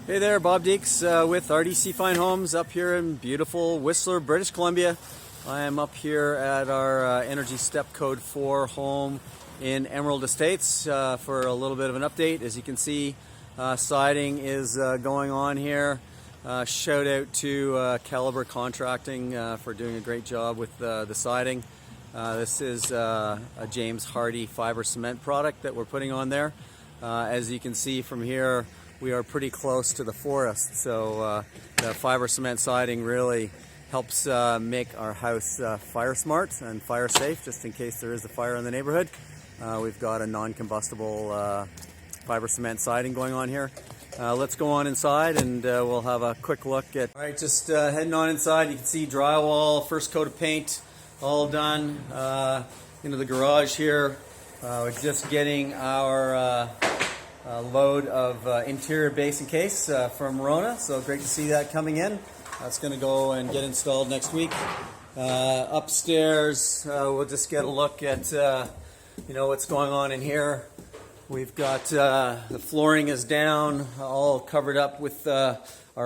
Hey there, Bob Deeks with RDC Fine Homes up here in beautiful Whistler, British Columbia. I am up here at our Energy Step Code 4 home in Emerald Estates for a little bit of an update. As you can see, siding is going on here. Shout out to Calibre Contracting for doing a great job with the siding. This is a James Hardie fiber cement product that we're putting on there. As you can see from here, we are pretty close to the forest, so the fiber cement siding really helps make our house fire smart and fire safe, just in case there is a fire in the neighborhood. We've got a non-combustible fiber cement siding going on here. Let's go on inside and we'll have a quick look at. All right, just heading on inside. You can see drywall, first coat of paint, all done. Into the garage here. We're just getting our load of interior base and case from RONA, so great to see that coming in. That's going to go and get installed next week. Upstairs, we'll just get a look at what's going on in here. We've got the flooring is down, all covered up with our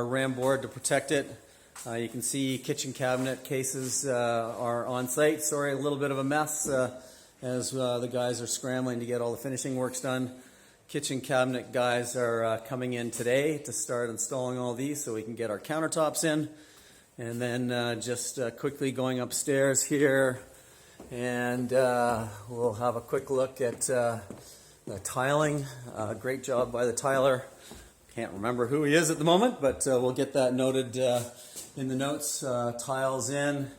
ram board to protect it. You can see kitchen cabinet cases are on site. Sorry, a little bit of a mess as the guys are scrambling to get all the finishing works done. Kitchen cabinet guys are coming in today to start installing all these so we can get our countertops in. And then just quickly going upstairs here, and we'll have a quick look at the tiling. Great job by the tiler. Can't remember who he is at the moment, but we'll get that noted in the notes. Tiles in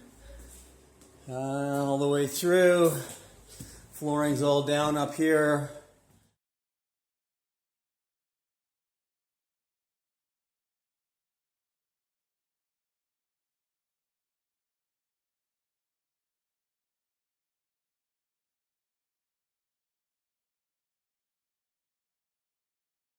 all the way through. Flooring's all down up here.